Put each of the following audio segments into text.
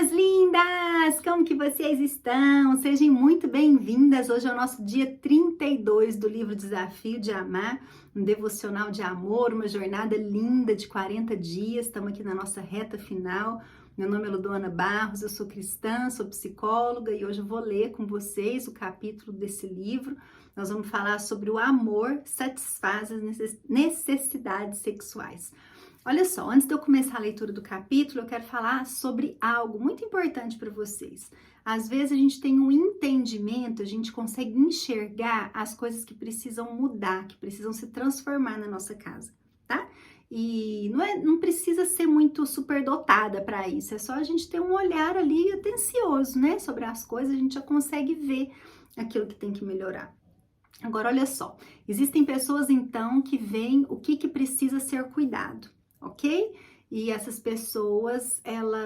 minhas lindas! Como que vocês estão? Sejam muito bem-vindas. Hoje é o nosso dia 32 do livro Desafio de Amar, um devocional de amor, uma jornada linda de 40 dias. Estamos aqui na nossa reta final. Meu nome é Ludoana Barros, eu sou cristã, sou psicóloga e hoje eu vou ler com vocês o capítulo desse livro. Nós vamos falar sobre o amor satisfaz as necessidades sexuais. Olha só, antes de eu começar a leitura do capítulo, eu quero falar sobre algo muito importante para vocês. Às vezes a gente tem um entendimento, a gente consegue enxergar as coisas que precisam mudar, que precisam se transformar na nossa casa, tá? E não precisa ser muito superdotada para isso, é só a gente ter um olhar ali atencioso, né? Sobre as coisas, a gente já consegue ver aquilo que tem que melhorar. Agora, olha só, existem pessoas então que veem o que precisa ser cuidado. Ok? E essas pessoas,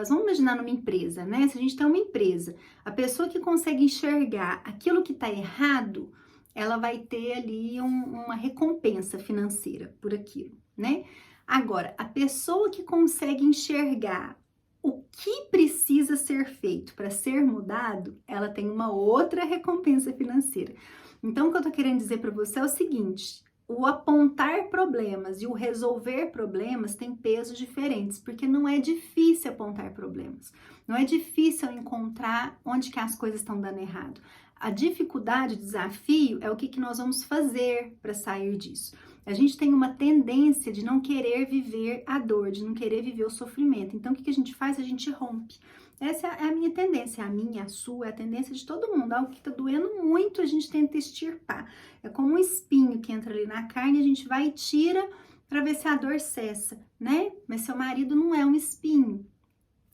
vamos imaginar numa empresa, né? Se a gente tem uma empresa, a pessoa que consegue enxergar aquilo que está errado, ela vai ter ali uma recompensa financeira por aquilo, né? Agora, a pessoa que consegue enxergar o que precisa ser feito para ser mudado, ela tem uma outra recompensa financeira. Então, o que eu tô querendo dizer para você é o seguinte: o apontar problemas e o resolver problemas tem pesos diferentes, porque não é difícil apontar problemas, não é difícil encontrar onde que as coisas estão dando errado. A dificuldade, o desafio é o que nós vamos fazer para sair disso. A gente tem uma tendência de não querer viver a dor, de não querer viver o sofrimento. Então, o que a gente faz? A gente rompe. Essa é a minha tendência, a minha, a sua, é a tendência de todo mundo. Algo que tá doendo muito, a gente tenta extirpar. É como um espinho que entra ali na carne, a gente vai e tira para ver se a dor cessa, né? Mas seu marido não é um espinho.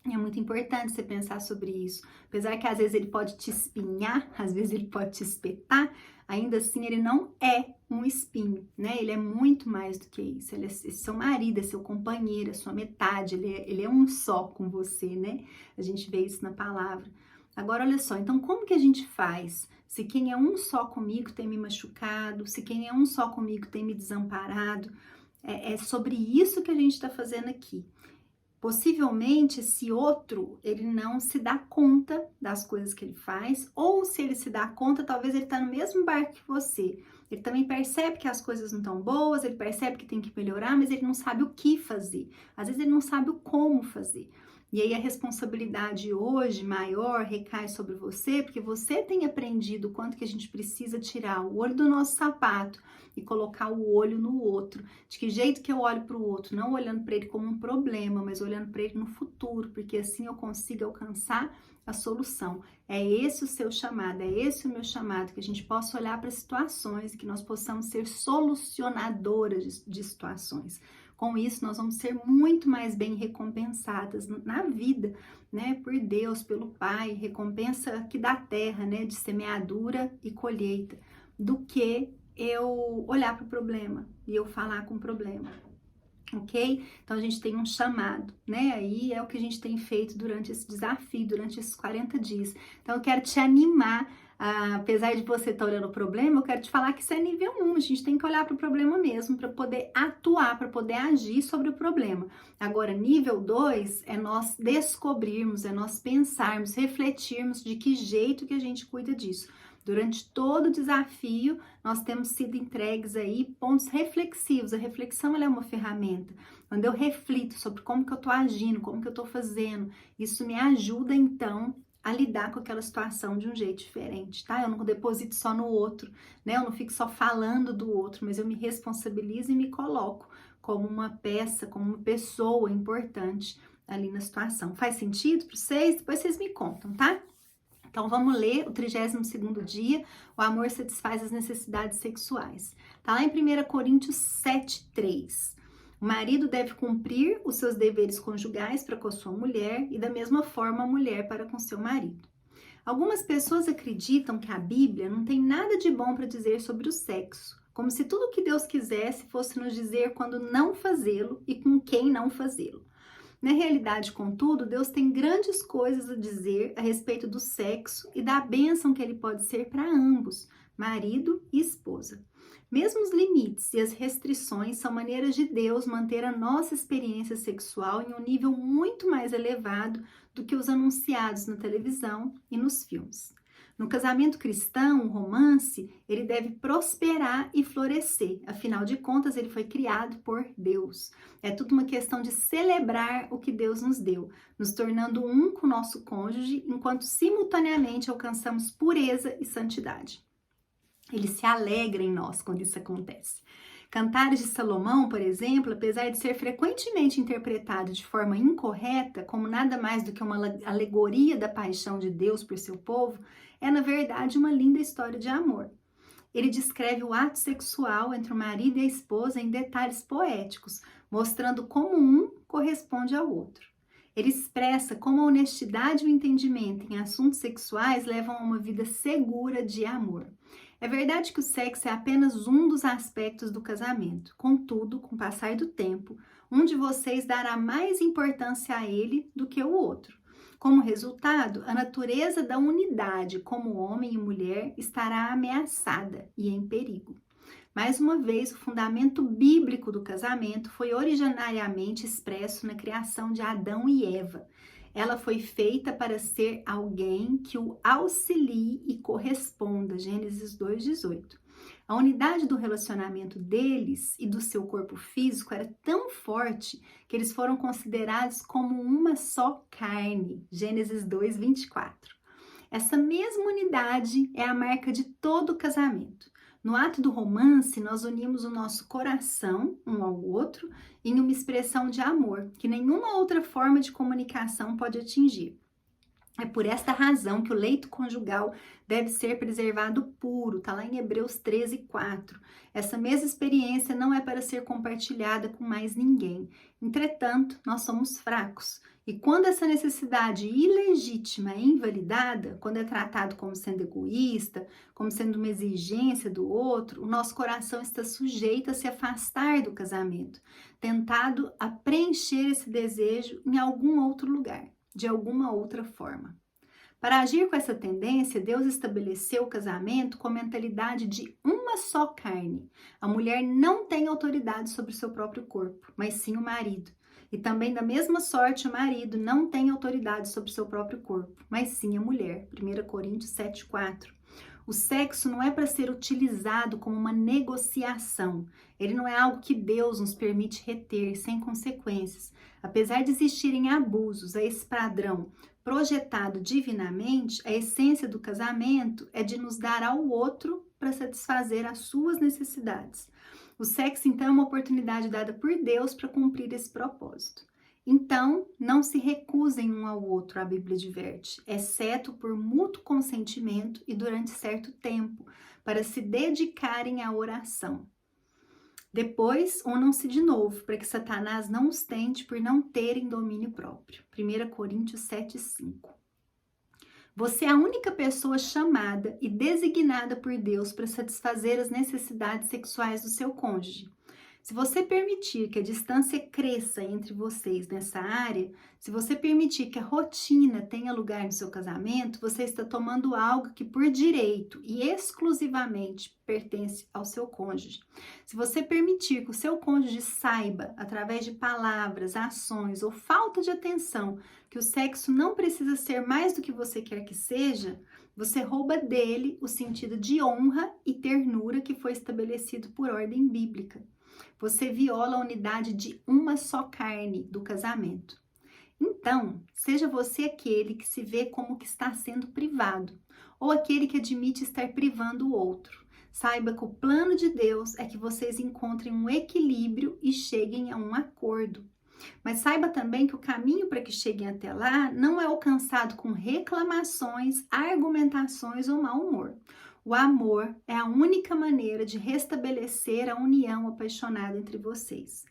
É muito importante você pensar sobre isso. Apesar que às vezes ele pode te espinhar, às vezes ele pode te espetar, ainda assim ele não é um espinho, né? Ele é muito mais do que isso. Ele é seu marido, é seu companheiro, é sua metade, ele é um só com você, né? A gente vê isso na palavra. Agora, olha só, então como que a gente faz? Se quem é um só comigo tem me machucado, se quem é um só comigo tem me desamparado, é sobre isso que a gente está fazendo aqui. Possivelmente esse outro, ele não se dá conta das coisas que ele faz, ou se ele se dá conta, talvez ele está no mesmo barco que você. Ele também percebe que as coisas não estão boas, ele percebe que tem que melhorar, mas ele não sabe o que fazer. Às vezes ele não sabe o como fazer. E aí a responsabilidade hoje maior recai sobre você, porque você tem aprendido o quanto que a gente precisa tirar o olho do nosso sapato e colocar o olho no outro. De que jeito que eu olho para o outro, não olhando para ele como um problema, mas olhando para ele no futuro, porque assim eu consigo alcançar a solução. É esse o seu chamado, é esse o meu chamado, que a gente possa olhar para situações e que nós possamos ser solucionadoras de situações. Com isso, nós vamos ser muito mais bem recompensadas na vida, né? Por Deus, pelo Pai, recompensa aqui da terra, né? De semeadura e colheita, do que eu olhar para o problema e eu falar com o problema, ok? Então a gente tem um chamado, né? Aí é o que a gente tem feito durante esse desafio, durante esses 40 dias. Então eu quero te animar. Apesar de você estar olhando o problema, eu quero te falar que isso é nível 1, a gente tem que olhar para o problema mesmo, para poder atuar, para poder agir sobre o problema. Agora, nível 2 é nós descobrirmos, é nós pensarmos, refletirmos de que jeito que a gente cuida disso. Durante todo o desafio, nós temos sido entregues aí pontos reflexivos. A reflexão, ela é uma ferramenta. Quando eu reflito sobre como que eu tô agindo, como que eu tô fazendo, isso me ajuda, então, a lidar com aquela situação de um jeito diferente, tá? Eu não deposito só no outro, né? Eu não fico só falando do outro, mas eu me responsabilizo e me coloco como uma peça, como uma pessoa importante ali na situação. Faz sentido para vocês? Depois vocês me contam, tá? Então vamos ler o 32º dia, o amor satisfaz as necessidades sexuais. Tá lá em 1 Coríntios 7:3. O marido deve cumprir os seus deveres conjugais para com a sua mulher e da mesma forma a mulher para com seu marido. Algumas pessoas acreditam que a Bíblia não tem nada de bom para dizer sobre o sexo, como se tudo o que Deus quisesse fosse nos dizer quando não fazê-lo e com quem não fazê-lo. Na realidade, contudo, Deus tem grandes coisas a dizer a respeito do sexo e da bênção que ele pode ser para ambos, marido e esposa. Mesmo os limites e as restrições são maneiras de Deus manter a nossa experiência sexual em um nível muito mais elevado do que os anunciados na televisão e nos filmes. No casamento cristão, o romance, ele deve prosperar e florescer. Afinal de contas, ele foi criado por Deus. É tudo uma questão de celebrar o que Deus nos deu, nos tornando um com o nosso cônjuge, enquanto simultaneamente alcançamos pureza e santidade. Ele se alegra em nós quando isso acontece. Cantares de Salomão, por exemplo, apesar de ser frequentemente interpretado de forma incorreta, como nada mais do que uma alegoria da paixão de Deus por seu povo, é na verdade uma linda história de amor. Ele descreve o ato sexual entre o marido e a esposa em detalhes poéticos, mostrando como um corresponde ao outro. Ele expressa como a honestidade e o entendimento em assuntos sexuais levam a uma vida segura de amor. É verdade que o sexo é apenas um dos aspectos do casamento. Contudo, com o passar do tempo, um de vocês dará mais importância a ele do que o outro. Como resultado, a natureza da unidade como homem e mulher estará ameaçada e em perigo. Mais uma vez, o fundamento bíblico do casamento foi originariamente expresso na criação de Adão e Eva. Ela foi feita para ser alguém que o auxilie e corresponda, Gênesis 2:18. A unidade do relacionamento deles e do seu corpo físico era tão forte que eles foram considerados como uma só carne, Gênesis 2:24. Essa mesma unidade é a marca de todo casamento. No ato do romance, nós unimos o nosso coração um ao outro em uma expressão de amor que nenhuma outra forma de comunicação pode atingir. É por esta razão que o leito conjugal deve ser preservado puro, está lá em Hebreus 13:4. Essa mesma experiência não é para ser compartilhada com mais ninguém. Entretanto, nós somos fracos. E quando essa necessidade ilegítima é invalidada, quando é tratado como sendo egoísta, como sendo uma exigência do outro, o nosso coração está sujeito a se afastar do casamento, tentado a preencher esse desejo em algum outro lugar, de alguma outra forma. Para agir com essa tendência, Deus estabeleceu o casamento com a mentalidade de uma só carne. A mulher não tem autoridade sobre o seu próprio corpo, mas sim o marido. E também, da mesma sorte, o marido não tem autoridade sobre o seu próprio corpo, mas sim a mulher. 1 Coríntios 7:4. O sexo não é para ser utilizado como uma negociação. Ele não é algo que Deus nos permite reter sem consequências. Apesar de existirem abusos a esse padrão projetado divinamente, a essência do casamento é de nos dar ao outro para satisfazer as suas necessidades. O sexo, então, é uma oportunidade dada por Deus para cumprir esse propósito. Então, não se recusem um ao outro, a Bíblia adverte, exceto por mútuo consentimento e durante certo tempo, para se dedicarem à oração. Depois, unam-se de novo, para que Satanás não os tente por não terem domínio próprio. 1 Coríntios 7:5. Você é a única pessoa chamada e designada por Deus para satisfazer as necessidades sexuais do seu cônjuge. Se você permitir que a distância cresça entre vocês nessa área, se você permitir que a rotina tenha lugar no seu casamento, você está tomando algo que por direito e exclusivamente pertence ao seu cônjuge. Se você permitir que o seu cônjuge saiba, através de palavras, ações ou falta de atenção, que o sexo não precisa ser mais do que você quer que seja, você rouba dele o sentido de honra e ternura que foi estabelecido por ordem bíblica. Você viola a unidade de uma só carne do casamento. Então, seja você aquele que se vê como que está sendo privado, ou aquele que admite estar privando o outro. Saiba que o plano de Deus é que vocês encontrem um equilíbrio e cheguem a um acordo. Mas saiba também que o caminho para que cheguem até lá não é alcançado com reclamações, argumentações ou mau humor. O amor é a única maneira de restabelecer a união apaixonada entre vocês.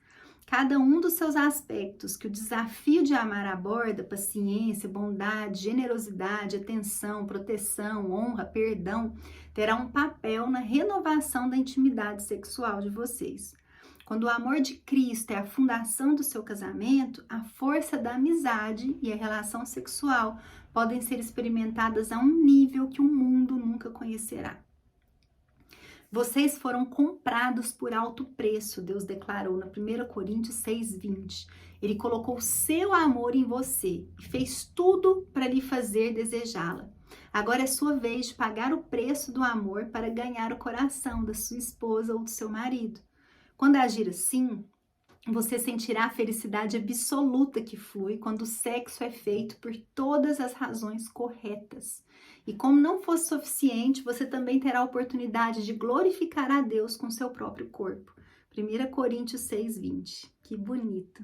Cada um dos seus aspectos que o desafio de amar aborda, paciência, bondade, generosidade, atenção, proteção, honra, perdão, terá um papel na renovação da intimidade sexual de vocês. Quando o amor de Cristo é a fundação do seu casamento, a força da amizade e a relação sexual podem ser experimentadas a um nível que o mundo nunca conhecerá. Vocês foram comprados por alto preço, Deus declarou na 1 Coríntios 6:20. Ele colocou o seu amor em você e fez tudo para lhe fazer desejá-la. Agora é sua vez de pagar o preço do amor para ganhar o coração da sua esposa ou do seu marido. Quando agir assim, você sentirá a felicidade absoluta que flui quando o sexo é feito por todas as razões corretas. E como não fosse suficiente, você também terá a oportunidade de glorificar a Deus com seu próprio corpo. 1 Coríntios 6:20. Que bonito!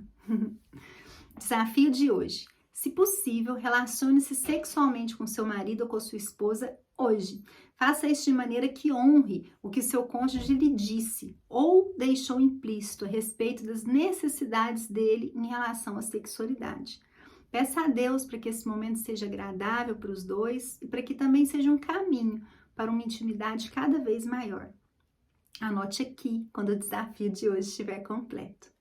Desafio de hoje. Se possível, relacione-se sexualmente com seu marido ou com sua esposa hoje. Faça isso de maneira que honre o que seu cônjuge lhe disse ou deixou implícito a respeito das necessidades dele em relação à sexualidade. Peça a Deus para que esse momento seja agradável para os dois e para que também seja um caminho para uma intimidade cada vez maior. Anote aqui quando o desafio de hoje estiver completo.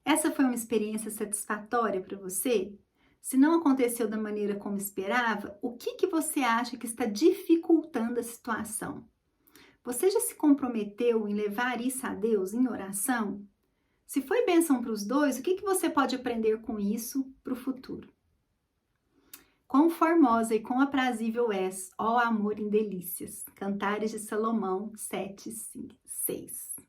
Essa foi uma experiência satisfatória para você? Se não aconteceu da maneira como esperava, o que você acha que está dificultando a situação? Você já se comprometeu em levar isso a Deus em oração? Se foi bênção para os dois, o que você pode aprender com isso para o futuro? Quão formosa e quão aprazível és, ó amor em delícias. Cantares de Salomão 7:6.